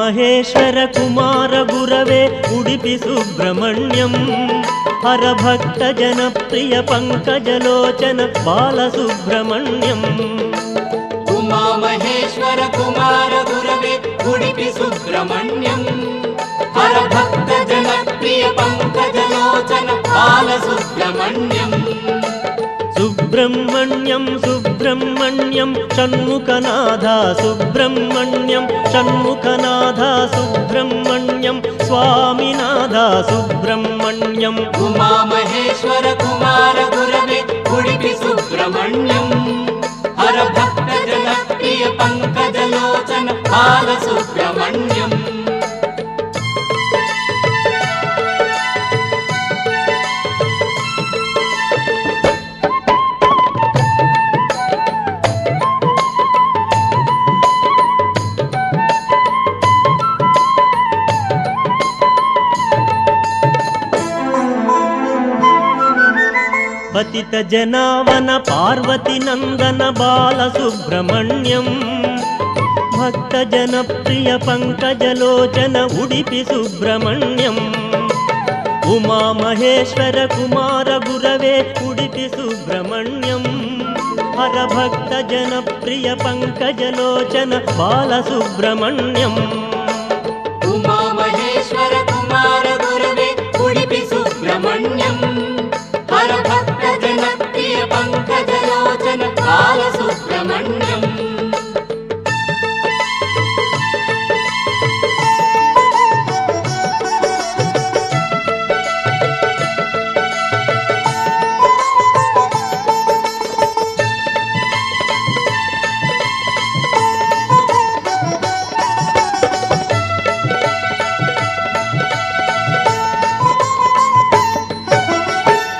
ಮಹೇಶ್ವರ ಕುಮಾರ ಗುರವೇ ಉಡುಪಿ ಸುಬ್ರಹ್ಮಣ್ಯಂ ಹರಭಕ್ತ ಜನಪ್ರಿಯ ಪಂಕಜಲೋಚನ ಬಾಲಸುಬ್ರಹ್ಮಣ್ಯಂ ಉಮಾ ಮಹೇಶ್ವರ ಕುಮಾರ ಗುರವೇ ಉಡುಪಿ ಸುಬ್ರಹ್ಮಣ್ಯಂ ಹರಭಕ್ತ ಜನಪ್ರಿಯ ಪಂಕಜಲೋಚನ ಬಾಲಸುಬ್ರಹ್ಮಣ್ಯಂ ಸುಬ್ರಹ್ಮಣ್ಯಂ ಸುಬ್ರಹ್ಮಣ್ಯಂ ಷಣ್ಮುಖನಾಥ ಸುಬ್ರಹ್ಮಣ್ಯಂ ಷಣ್ಮುಖನಾಥ ಸುಬ್ರಹ್ಮಣ್ಯಂ ಸ್ವಾಮಿನಾಥ ಸುಬ್ರಹ್ಮಣ್ಯಂ ಉಮಾ ಮಹೇಶ್ವರ ಕುಮಾರ ಗುರವೇ ಉಡುಪಿ ಸುಬ್ರಹ್ಮಣ್ಯಂ ಹರಭಕ್ತ ಜನಪ್ರಿಯ ಪಂಕಜಲೋಚನ ಬಾಲಸುಬ್ರಹ್ಮಣ್ಯಂ ಪತಿತ ಜನಾವನ ಪಾರ್ವತಿ ನಂದನ ಬಾಲಸುಬ್ರಹ್ಮಣ್ಯಂ ಭಕ್ತ ಜನಪ್ರಿಯ ಪಂಕಜಲೋಚನ ಉಡುಪಿ ಸುಬ್ರಹ್ಮಣ್ಯಂ ಉಮಾ ಮಹೇಶ್ವರ ಕುಮಾರ ಗುರವೇ ಉಡುಪಿ ಸುಬ್ರಹ್ಮಣ್ಯಂ ಹರಭಕ್ತ ಜನಪ್ರಿಯ ಪಂಕಜಲೋಚನ ಬಾಲಸುಬ್ರಹ್ಮಣ್ಯಂ ಉಮಾ ಮಹೇಶ್ವರ ಕುಮಾರ ಗುರವೇ ಉಡುಪಿ ಸುಬ್ರಹ್ಮಣ್ಯಂ ಹರಭಕ್ತ ಜನಪ್ರಿಯ ಪಂಕಜಲೋಚನ ಬಾಲಸುಬ್ರಹ್ಮಣ್ಯಂ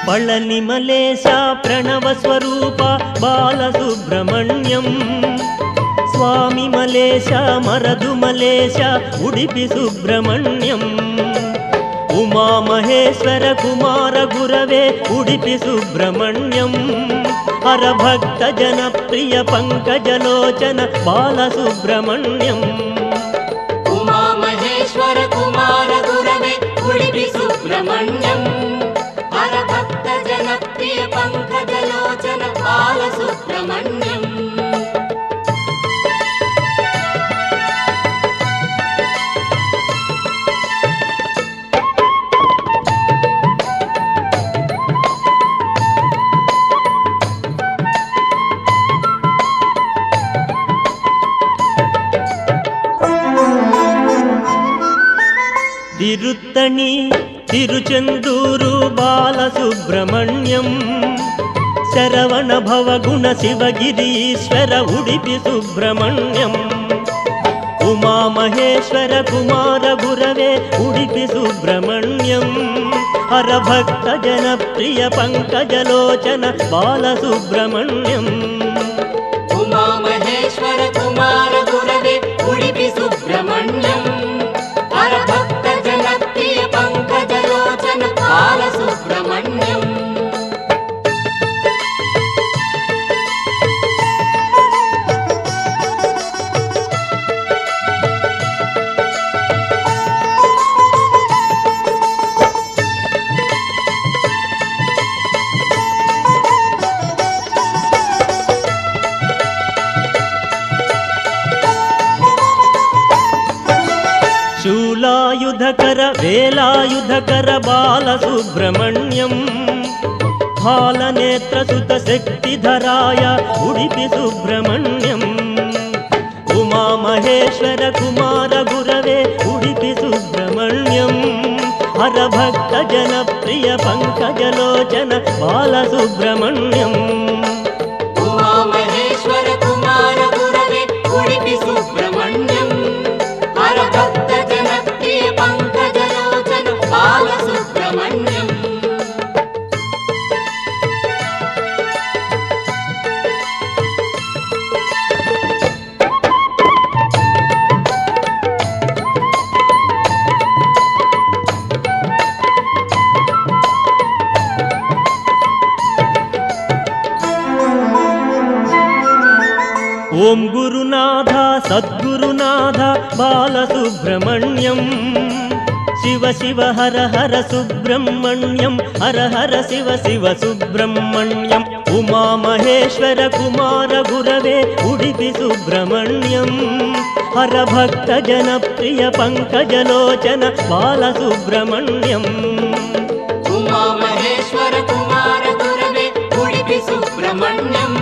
ಪಳನಿ ಮಲೇಶ ಪ್ರಣವ ಸ್ವರೂಪ ಬಾಲಸುಬ್ರಹ್ಮಣ್ಯಂ ಸ್ವಾಮಿ ಮಲೇಶ ಮರದು ಮಲೇಶ ಉಡುಪಿ ಸುಬ್ರಹ್ಮಣ್ಯಂ ಉಮಾ ಮಹೇಶ್ವರ ಕುಮಾರ ಗುರವೇ ಉಡುಪಿ ಸುಬ್ರಹ್ಮಣ್ಯಂ ಹರಭಕ್ತ ಜನಪ್ರಿಯ ಪಂಕಜಲೋಚನ ಬಾಲಸುಬ್ರಹ್ಮಣ್ಯಂ ಉಮಾ ಮಹೇಶ್ವರ ಕುಮಾರ ಗುರವೇ ಉಡುಪಿ ಸುಬ್ರಹ್ಮಣ್ಯಂ ಹರಭಕ್ತ ಜನಪ್ರಿಯ ಪಂಕಜಲೋಚನ ಬಾಲಸುಬ್ರಹ್ಮಣ್ಯಂ ತಿರುತ್ತಣಿ ತಿರುಚೆಂದೂರು ಬಾಲಸುಬ್ರಹ್ಮಣ್ಯಂ ಶರವಣ ಭವಗುಣ ಶಿವಗಿರೀಶ್ವರ ಉಡುಪಿ ಸುಬ್ರಹ್ಮಣ್ಯಂ ಉಮಾ ಮಹೇಶ್ವರ ಕುಮಾರ ಗುರವೇ ಉಡುಪಿ ಸುಬ್ರಹ್ಮಣ್ಯಂ ಹರಭಕ್ತ ಜನಪ್ರಿಯ ಪಂಕಜಲೋಚನ ಬಾಲಸುಬ್ರಹ್ಮಣ್ಯಂ ಉಮಾ ಮಹೇಶ್ವರ ಕುಮಾರ ಗುರವೇ ಉಡುಪಿ ಸುಬ್ರಹ್ಮಣ್ಯಂ ಹರಭಕ್ತ ಜನಪ್ರಿಯ ಪಂಕಜಲೋಚನ ಬಾಲಸುಬ್ರಹ್ಮಣ್ಯಂ ಶೂಲಾಯುಧಕರ ವೇಲಾಯುಧಕರ ಬಾಲಸುಬ್ರಹ್ಮಣ್ಯಂ ಹಾಲನೇತ್ರ ಸುತ ಶಕ್ತಿಧರಾಯ ಉಡುಪಿ ಸುಬ್ರಹ್ಮಣ್ಯಂ ಉಮಾ ಮಹೇಶ್ವರ ಕುಮಾರ ಗುರವೇ ಉಡುಪಿ ಸುಬ್ರಹ್ಮಣ್ಯಂ ಹರಭಕ್ತ ಜನಪ್ರಿಯ ಪಂಕಜಲೋಚನ ಬಾಲಸುಬ್ರಹ್ಮಣ್ಯಂ ಉಮಾ ಮಹೇಶ್ವರ ಕುಮಾರ ಗುರವೇ ಉಡುಪಿ ಸುಬ್ರಹ್ಮಣ್ಯಂ ಹರಭಕ್ತ ಜನಪ್ರಿಯ ಪಂಕಜಲೋಚನ ಬಾಲಸುಬ್ರಹ್ಮಣ್ಯಂ ಓಂ ಗುರುನಾಥ ಸದ್ಗುರುನಾಥ బాలసుబ్రహ్మణ్యం శివ శివ హర హర సుబ్రహ్మణ్యం హర హర శివ శివ సుబ్రహ్మణ్యం ఉమామహేశ్వర కుమార గురవే ఉడిపి సుబ్రహ్మణ్యం హర భక్త జనప్రియ పంకజలోచన బాలసుబ్రహ్మణ్యం ఉమామహేశ్వర కుమార గురవే ఉడిపి సుబ్రహ్మణ్యం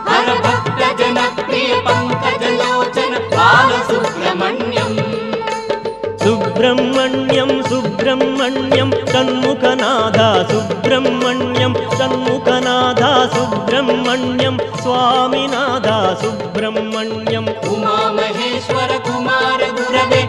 హర భక్త జనప్రియ పంకజలోచన బాలసుబ్రహ్మణ్యం సుబ్రహ్మణ్యం సుబ్రహ్మణ్యం షణ్ముఖనాథ సుబ్రహ్మణ్యం షణ్ముఖనాథ సుబ్రహ్మణ్యం స్వామినాథ సుబ్రహ్మణ్యం ఉమామహేశ్వర కుమార గురవే